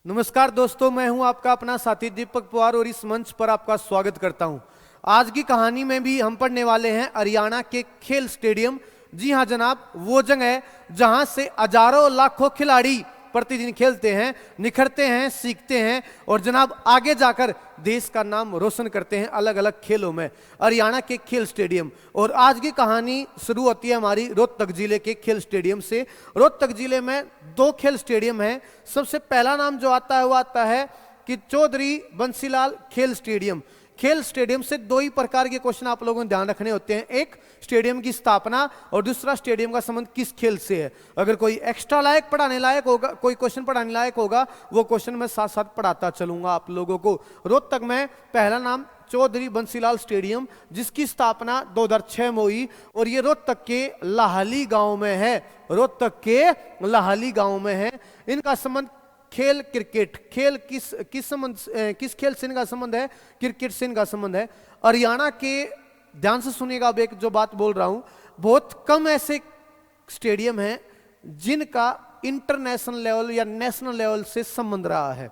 नमस्कार दोस्तों, मैं हूं आपका अपना साथी दीपक पवार और इस मंच पर आपका स्वागत करता हूं। आज की कहानी में भी हम पढ़ने वाले हैं हरियाणा के खेल स्टेडियम। जी हां जनाब, वो जगह है जहां से हजारों लाखों खिलाड़ी प्रतिदिन खेलते हैं, निखरते हैं, सीखते हैं और जनाब आगे जाकर देश का नाम रोशन करते हैं अलग अलग खेलों में। हरियाणा के खेल स्टेडियम। और आज की कहानी शुरू होती है हमारी रोहतक जिले के खेल स्टेडियम से। रोहतक जिले में दो खेल स्टेडियम हैं। सबसे पहला नाम जो आता है वो आता है कि चौधरी बंसीलाल खेल स्टेडियम। खेल स्टेडियम से दो ही प्रकार के क्वेश्चन आप लोगों को ध्यान रखने होते हैं, एक स्टेडियम की स्थापना और दूसरा स्टेडियम का संबंध किस खेल से है। अगर कोई एक्स्ट्रा लायक पढ़ाने लायक होगा, कोई क्वेश्चन पढ़ाने लायक होगा, वो क्वेश्चन मैं साथ साथ पढ़ाता चलूंगा आप लोगों को। रोहतक में पहला नाम चौधरी बंसीलाल स्टेडियम, जिसकी स्थापना 2006 में हुई और ये रोहतक के लाहली गांव में है। रोहतक के लाहली गांव में है। इनका संबंध खेल क्रिकेट, खेल किस खेल से इनका संबंध है? क्रिकेट से इनका संबंध है। हरियाणा के, ध्यान से सुनिएगा अब एक जो बात बोल रहा हूं, बहुत कम ऐसे स्टेडियम हैं जिनका इंटरनेशनल लेवल या नेशनल लेवल से संबंध रहा है।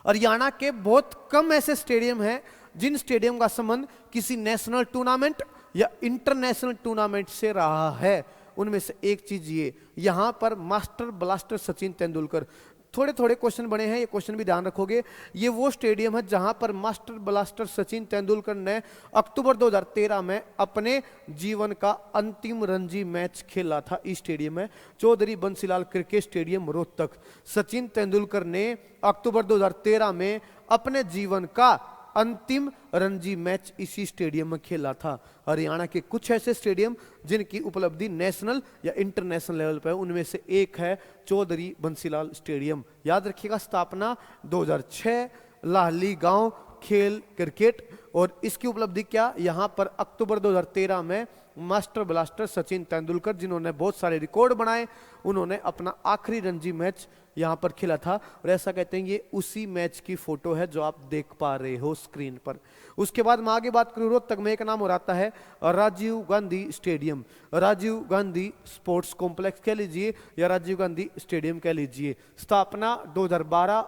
हरियाणा के बहुत कम ऐसे स्टेडियम हैं जिन स्टेडियम का संबंध किसी नेशनल टूर्नामेंट या इंटरनेशनल टूर्नामेंट से रहा है। उनमें से एक चीज ये, यहां पर मास्टर ब्लास्टर सचिन तेंदुलकर, थोड़े थोड़े क्वेश्चन बने हैं, ये क्वेश्चन भी ध्यान रखोगे। ये वो स्टेडियम है जहां पर मास्टर ब्लास्टर सचिन तेंदुलकर ने अक्टूबर 2013 में अपने जीवन का अंतिम रणजी मैच खेला था। इस स्टेडियम में, चौधरी बंसीलाल क्रिकेट स्टेडियम रोहतक, सचिन तेंदुलकर ने अक्टूबर 2013 में अपने जीवन का अंतिम रणजी मैच इसी स्टेडियम में खेला था। हरियाणा के कुछ ऐसे स्टेडियम जिनकी उपलब्धि नेशनल या इंटरनेशनल लेवल पर है, उनमें से एक है चौधरी बंसीलाल स्टेडियम। याद रखिएगा, स्थापना 2006, लाहली गांव, खेल क्रिकेट। और इसकी उपलब्धि क्या, यहां पर अक्टूबर 2013 में मास्टर ब्लास्टर सचिन तेंदुलकर, जिन्होंने बहुत सारे रिकॉर्ड बनाए, उन्होंने अपना आखिरी रणजी मैच यहां पर खेला था। और ऐसा कहते हैं ये उसी मैच की फोटो है जो आप देख पा रहे हो स्क्रीन पर। उसके बाद मैं आगे बात करूं, रोहतक में एक नाम और आता है Rajiv Gandhi stadium. Rajiv Gandhi sports complex कह लीजिए या राजीव गांधी स्टेडियम कह लीजिए। स्थापना 2012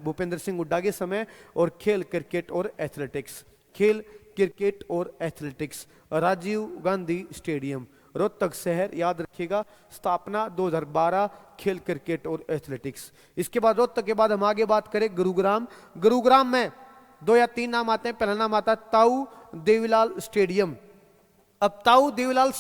भूपेंद्र सिंह हुड्डा के समय। और खेल क्रिकेट और एथलेटिक्स, खेल क्रिकेट और एथलेटिक्स, राजीव गांधी स्टेडियम, रोहतक शहर। याद रखिएगा, स्थापना 2012, खेल क्रिकेट और एथलेटिक्स। इसके बाद रोहतक के बाद हम आगे बात करें गुरुग्राम। गुरुग्राम में दो या तीन नाम आते हैं। पहला नाम आता है ताऊ देवीलाल स्टेडियम। अब ताऊ देवीलाल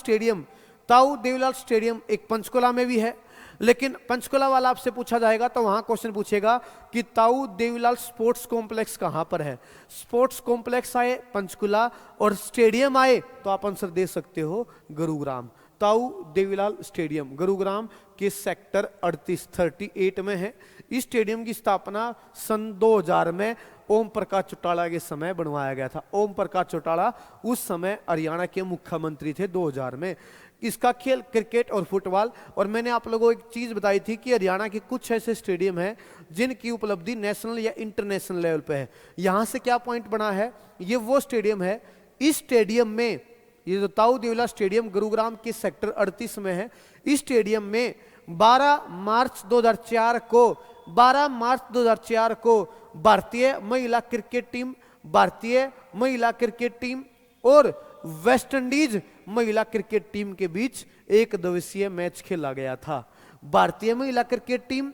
स्टेडियम एक पंचकुला में भी है, लेकिन पंचकुला वाला आपसे पूछा जाएगा तो वहां क्वेश्चन पूछेगा कि ताऊ देवीलाल स्पोर्ट्स कॉम्प्लेक्स कहां पर है। स्पोर्ट्स कॉम्प्लेक्स आए पंचकुला और स्टेडियम आए तो आप आंसर दे सकते हो गुरुग्राम। ताऊ देवीलाल स्टेडियम गुरुग्राम के सेक्टर 38 में है। इस स्टेडियम की स्थापना सन 2000 में ओम प्रकाश चौटाला के समय बनवाया गया था। ओम प्रकाश चौटाला उस समय हरियाणा के मुख्यमंत्री थे 2000 में। इसका खेल क्रिकेट और फुटबॉल। और मैंने आप लोगों को एक चीज बताई थी कि हरियाणा के कुछ ऐसे स्टेडियम हैं जिनकी उपलब्धि नेशनल या इंटरनेशनल लेवल पे है। यहां से क्या पॉइंट बना है, ये वो स्टेडियम है, इस स्टेडियम में, ये जो ताऊ देवीलाल स्टेडियम गुरुग्राम के सेक्टर 38 में है, इस स्टेडियम में 12 मार्च 2004 को भारतीय महिला क्रिकेट टीम और वेस्ट इंडीज महिला क्रिकेट टीम के बीच एक दिवसीय मैच खेला गया था। भारतीय महिला क्रिकेट टीम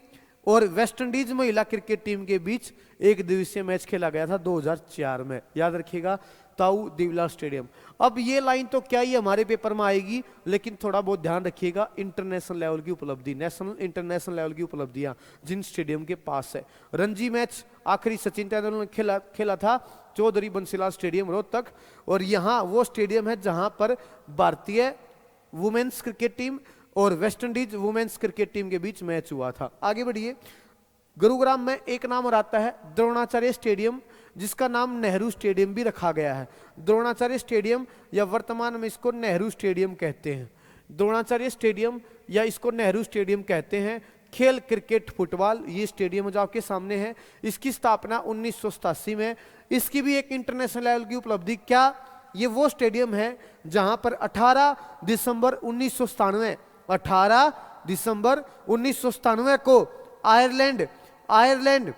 और वेस्ट इंडीज महिला क्रिकेट टीम के बीच एक दिवसीय मैच खेला गया था 2004 में। याद रखिएगा, ताऊ देवीलाल स्टेडियम। अब ये लाइन तो क्या ही हमारे पेपर में आएगी, लेकिन थोड़ा बहुत ध्यान रखिएगा, इंटरनेशनल लेवल की उपलब्धि, नेशनल इंटरनेशनल लेवल की उपलब्धियां जिन स्टेडियम के पास है। रणजी मैच आखिरी सचिन तेंदुलकर ने खेला था चौधरी बंसीलाल स्टेडियम रोहतक। और यहां वो स्टेडियम है जहां पर भारतीय वुमेन्स क्रिकेट टीम और West Indies women's cricket team के बीच मैच हुआ था। आगे बढ़िए, गुरुग्राम में एक नाम और आता है द्रोणाचार्य स्टेडियम, जिसका नाम नेहरू स्टेडियम भी रखा गया है। द्रोणाचार्य स्टेडियम या वर्तमान में इसको नेहरू स्टेडियम कहते हैं। द्रोणाचार्य स्टेडियम या इसको नेहरू स्टेडियम कहते हैं। खेल क्रिकेट फुटबॉल, ये स्टेडियम जो आपके सामने है, इसकी स्थापना 1987 में। इसकी भी एक इंटरनेशनल लेवल की उपलब्धि क्या, ये वो स्टेडियम है जहां पर 18 दिसंबर 1997 को आयरलैंड आयरलैंड,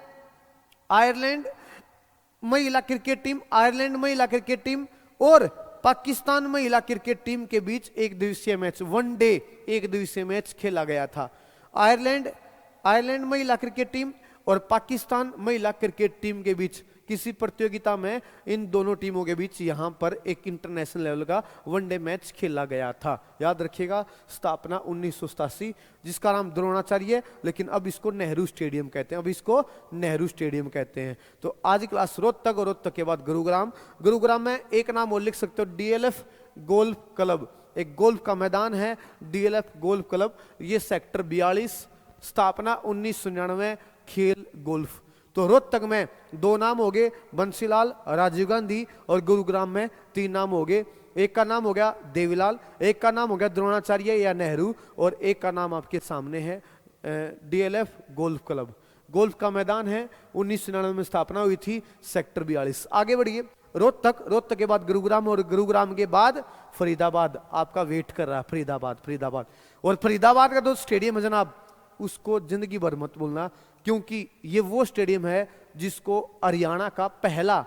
आयरलैंड महिला क्रिकेट टीम, आयरलैंड महिला क्रिकेट टीम और पाकिस्तान महिला क्रिकेट टीम के बीच एक दिवसीय मैच, वनडे एक दिवसीय मैच खेला गया था। आयरलैंड महिला क्रिकेट टीम और पाकिस्तान महिला क्रिकेट टीम के बीच किसी प्रतियोगिता में इन दोनों टीमों के बीच यहां पर एक इंटरनेशनल लेवल का वनडे मैच खेला गया था। याद रखिएगा, स्थापना 1987, जिसका नाम द्रोणाचार्य, लेकिन अब इसको नेहरू स्टेडियम कहते हैं, अब इसको नेहरू स्टेडियम कहते हैं। तो आज की क्लास रोहतक और रोहतक के बाद गुरुग्राम। गुरुग्राम में एक नाम और लिख सकते हो, डीएलएफ गोल्फ क्लब, एक गोल्फ का मैदान है, डीएलएफ गोल्फ क्लब। ये सेक्टर 42, स्थापना 1999, खेल गोल्फ। तो रोहतक में दो नाम हो गए, बंसीलाल, राजीव गांधी, और गुरुग्राम में तीन नाम हो गए। एक का नाम हो गया देवीलाल, एक का नाम हो गया द्रोणाचार्य या नेहरू, और एक का नाम आपके सामने है डीएलएफ गोल्फ क्लब। गोल्फ का मैदान है, 1999 में स्थापना हुई थी, सेक्टर 42। आगे बढ़िए, रोहतक के बाद गुरुग्राम, और गुरुग्राम के बाद फरीदाबाद आपका वेट कर रहा है, फरीदाबाद। और फरीदाबाद का जो स्टेडियम है जनाब, उसको जिंदगी भर मत भूलना, क्योंकि ये वो स्टेडियम है जिसको हरियाणा का पहला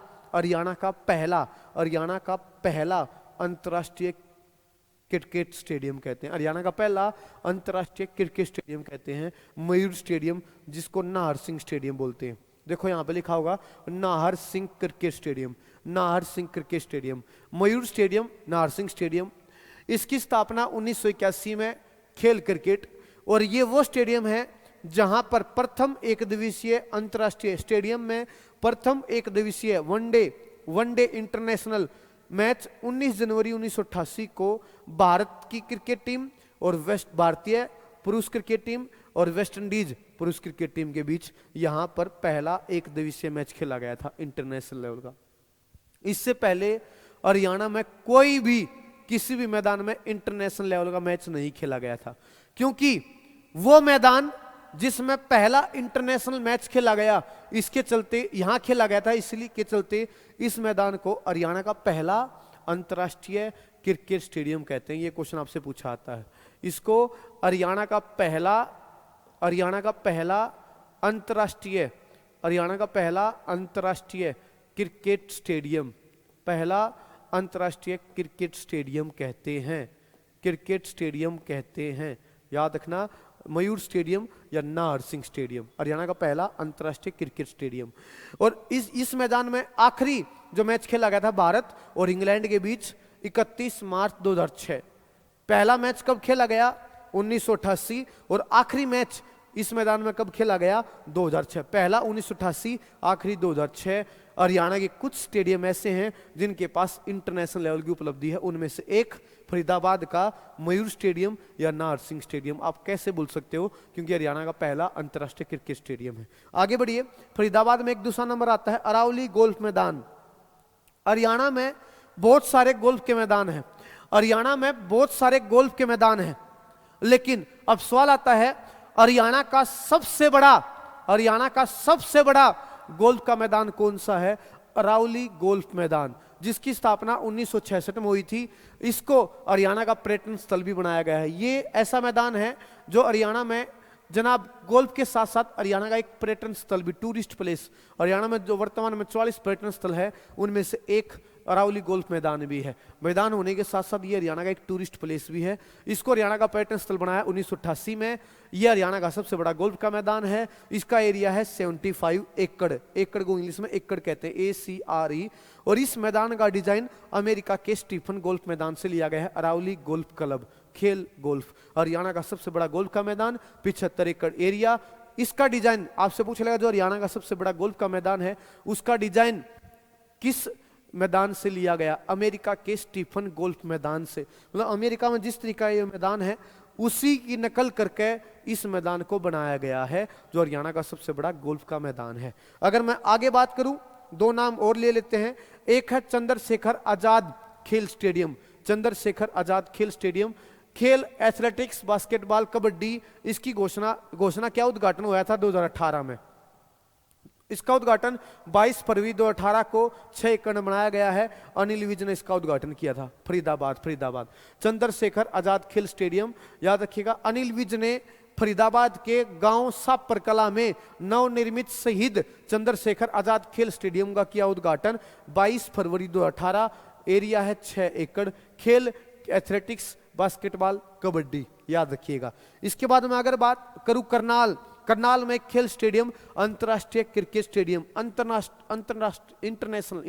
अंतर्राष्ट्रीय क्रिकेट स्टेडियम कहते हैं। हरियाणा का पहला अंतर्राष्ट्रीय क्रिकेट स्टेडियम कहते हैं मयूर स्टेडियम, जिसको नाहर सिंह स्टेडियम बोलते हैं। देखो यहां पे लिखा होगा Nahar Singh cricket stadium, Nahar Singh cricket stadium, Mayur stadium, Nahar Singh stadium. इसकी स्थापना 1981 में, खेल क्रिकेट। और ये वो स्टेडियम है जहां पर प्रथम एक दिवसीय अंतर्राष्ट्रीय स्टेडियम में प्रथम एक दिवसीय वनडे इंटरनेशनल मैच 19 जनवरी 1988 को भारत की क्रिकेट टीम और भारतीय पुरुष क्रिकेट टीम और वेस्ट इंडीज पुरुष क्रिकेट टीम के बीच यहां पर पहला एक दिवसीय मैच खेला गया था इंटरनेशनल लेवल का। इससे पहले हरियाणा में कोई भी किसी भी मैदान में इंटरनेशनल लेवल का मैच नहीं खेला गया था, क्योंकि वो मैदान जिसमें पहला इंटरनेशनल मैच खेला गया, इसके चलते यहां खेला गया था, इसलिए के चलते इस मैदान को हरियाणा का पहला अंतर्राष्ट्रीय क्रिकेट स्टेडियम कहते हैं। ये क्वेश्चन आपसे पूछा आता है। इसको हरियाणा का पहला अंतर्राष्ट्रीय क्रिकेट स्टेडियम, पहला अंतर्राष्ट्रीय क्रिकेट स्टेडियम कहते हैं। याद रखना, मयूर स्टेडियम या नाहर सिंह स्टेडियम, हरियाणा का पहला अंतर्राष्ट्रीय क्रिकेट स्टेडियम। और इस मैदान में आखिरी जो मैच खेला गया था भारत और इंग्लैंड के बीच 31 मार्च 2006। पहला मैच कब खेला गया? 1988। और आखिरी मैच इस मैदान में कब खेला गया? 2006। पहला 1988, आखिरी 2006। हरियाणा के कुछ स्टेडियम ऐसे हैं जिनके पास इंटरनेशनल लेवल की उपलब्धि है, उनमें से एक फरीदाबाद का मयूर स्टेडियम या नाहर सिंह स्टेडियम। आप कैसे बोल सकते हो? क्योंकि हरियाणा का पहला अंतर्राष्ट्रीय क्रिकेट स्टेडियम है। आगे बढ़िए, फरीदाबाद में एक दूसरा नंबर आता है अरावली गोल्फ मैदान। हरियाणा में बहुत सारे गोल्फ के मैदान हैं, लेकिन अब सवाल आता है हरियाणा का सबसे बड़ा गोल्फ का मैदान कौन सा है? अरावली गोल्फ मैदान, जिसकी स्थापना 1966 में हुई थी। इसको हरियाणा का पर्यटन स्थल भी बनाया गया है। ये ऐसा मैदान है जो हरियाणा में जनाब गोल्फ के साथ साथ हरियाणा का एक पर्यटन स्थल भी, टूरिस्ट प्लेस। हरियाणा में जो वर्तमान में 44 पर्यटन स्थल है, उनमें से एक अरावली गोल्फ मैदान भी है। मैदान होने के साथ साथ ये हरियाणा का एक टूरिस्ट प्लेस भी है। इसको हरियाणा का पर्यटन स्थल बनाया 1988 में। यह हरियाणा का सबसे बड़ा गोल्फ का मैदान है। इसका एरिया है 75 एकड़। एकड़ को इंग्लिश में एकड़ कहते हैं, ACRE। और इस मैदान का डिजाइन अमेरिका के स्टीफन गोल्फ मैदान से लिया गया है। अरावली गोल्फ क्लब, खेल गोल्फ, हरियाणा का सबसे बड़ा गोल्फ का मैदान, 75 एकड़ एरिया। इसका डिजाइन आपसे पूछ लेगा, जो हरियाणा का सबसे बड़ा गोल्फ का मैदान है उसका डिजाइन किस मैदान से लिया गया? अमेरिका के स्टीफन गोल्फ मैदान से। मतलब अमेरिका में जिस तरीका ये मैदान है उसी की नकल करके इस मैदान को बनाया गया है, जो हरियाणा का सबसे बड़ा गोल्फ का मैदान है। अगर मैं आगे बात करूं, दो नाम और ले लेते हैं। एक है चंद्रशेखर आजाद खेल स्टेडियम। चंद्रशेखर आजाद खेल स्टेडियम, खेल एथलेटिक्स, बास्केटबॉल, कबड्डी। इसकी घोषणा क्या उद्घाटन हुआ था 2018 में। इसका उद्घाटन 22 फरवरी 2018 को 6 एकड़ में बनाया गया है। अनिल विज ने इसका उद्घाटन किया था। फरीदाबाद चंद्रशेखर आजाद खेल स्टेडियम, याद रखिएगा। अनिल विज ने फरीदाबाद के गांव सापर कला में नवनिर्मित शहीद चंद्रशेखर आजाद खेल स्टेडियम का किया उद्घाटन। 22 फरवरी 2018। एरिया है 6 एकड़। खेल एथलेटिक्स, बास्केटबॉल, कबड्डी, याद रखिएगा। इसके बाद मैं अगर बात करूं करनाल में खेल स्टेडियम, अंतर्राष्ट्रीय क्रिकेट स्टेडियम, इंटरनेशनल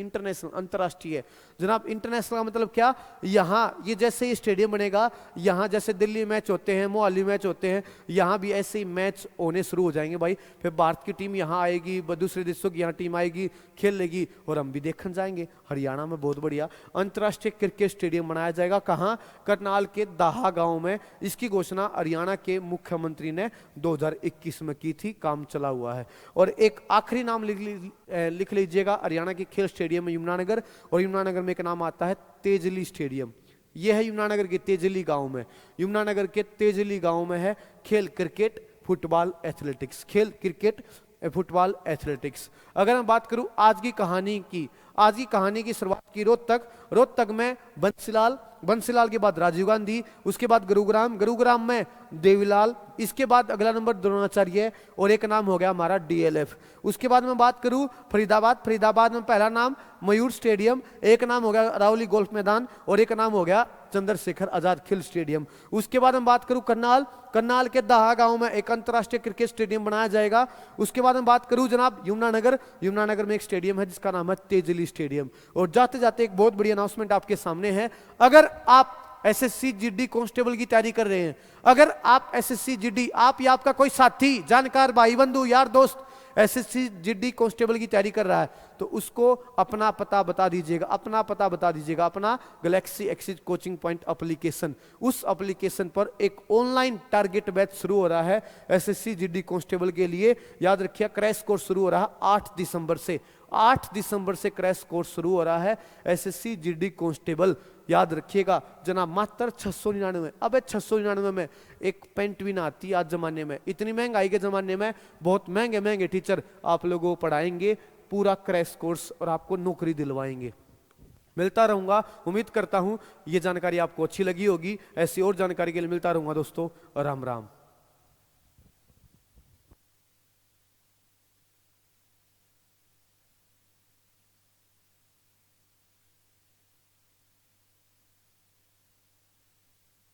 अंतर्राष्ट्रीय। जनाब इंटरनेशनल का मतलब क्या, यहाँ ये जैसे ये स्टेडियम बनेगा, यहाँ जैसे दिल्ली मैच होते हैं, मोहाली मैच होते हैं, यहाँ भी ऐसे ही मैच होने शुरू हो जाएंगे भाई। फिर भारत की टीम यहाँ आएगी, दूसरे देशों की यहाँ टीम आएगी, खेल लेगी और हम भी देखने जाएंगे। हरियाणा में बहुत बढ़िया अंतर्राष्ट्रीय क्रिकेट स्टेडियम बनाया जाएगा। कहाँ, करनाल के दाहा गाँव में। इसकी घोषणा हरियाणा के मुख्यमंत्री ने 2021 में की थी, काम चला हुआ है। और एक आखिरी नाम लिख लीजिएगा हरियाणा के खेल स्टेडियम में, यमुनानगर। और यमुनानगर में एक नाम आता है तेजली स्टेडियम। यह है यमुनानगर के तेजली गांव में। यमुनानगर के तेजली गांव में है खेल क्रिकेट, फुटबॉल, एथलेटिक्स। खेल क्रिकेट, फुटबॉल, एथलेटिक्स। अगर मैं बात करूं आज की कहानी की शुरुआत की रोहतक में बंसीलाल के बाद राजीव गांधी, उसके बाद गुरुग्राम में देवीलाल, इसके बाद अगला नंबर द्रोणाचार्य और एक नाम हो गया हमारा डीएलएफ। उसके बाद मैं बात करूं फरीदाबाद में पहला नाम मयूर स्टेडियम, एक नाम हो गया रावली गोल्फ मैदान और एक नाम हो गया चंद्रशेखर आजाद खेल स्टेडियम। उसके बाद हम बात करूं करनाल के दाहा गांव में एक अंतर्राष्ट्रीय क्रिकेट स्टेडियम बनाया जाएगा। उसके बाद हम बात करूं जनाब यमुनानगर में एक स्टेडियम है जिसका नाम है तेजली स्टेडियम। और जाते जाते एक बहुत बड़ी अनाउंसमेंट आपके सामने है। अगर आप एसएससी जीडी कांस्टेबल की तैयारी कर रहे हैं, अगर आप एसएससी जीडी, आप या आपका कोई साथी, जानकार, भाई बंधु, यार दोस्त एसएससी जीडी कांस्टेबल की तैयारी कर रहा है, तो उसको अपना पता बता दीजिएगा, अपना Galaxy axis coaching point application. उस एप्लीकेशन पर एक ऑनलाइन टारगेट बैच शुरू हो रहा है एसएससी जीडी कांस्टेबल के लिए। याद रखिए क्रैश कोर्स शुरू हो रहा है 8 दिसंबर से क्रैश कोर्स शुरू हो रहा है एसएससी जीडी कांस्टेबल। याद रखिएगा जनाब, मात्र 699। अब 699 में एक पेंट भी ना आती आज जमाने में। इतनी महंगाई के जमाने में बहुत महंगे टीचर आप लोगों को पढ़ाएंगे पूरा क्रैश कोर्स और आपको नौकरी दिलवाएंगे। मिलता रहूंगा, उम्मीद करता हूं ये जानकारी आपको अच्छी लगी होगी। ऐसी और जानकारी के लिए मिलता रहूंगा दोस्तों। राम राम।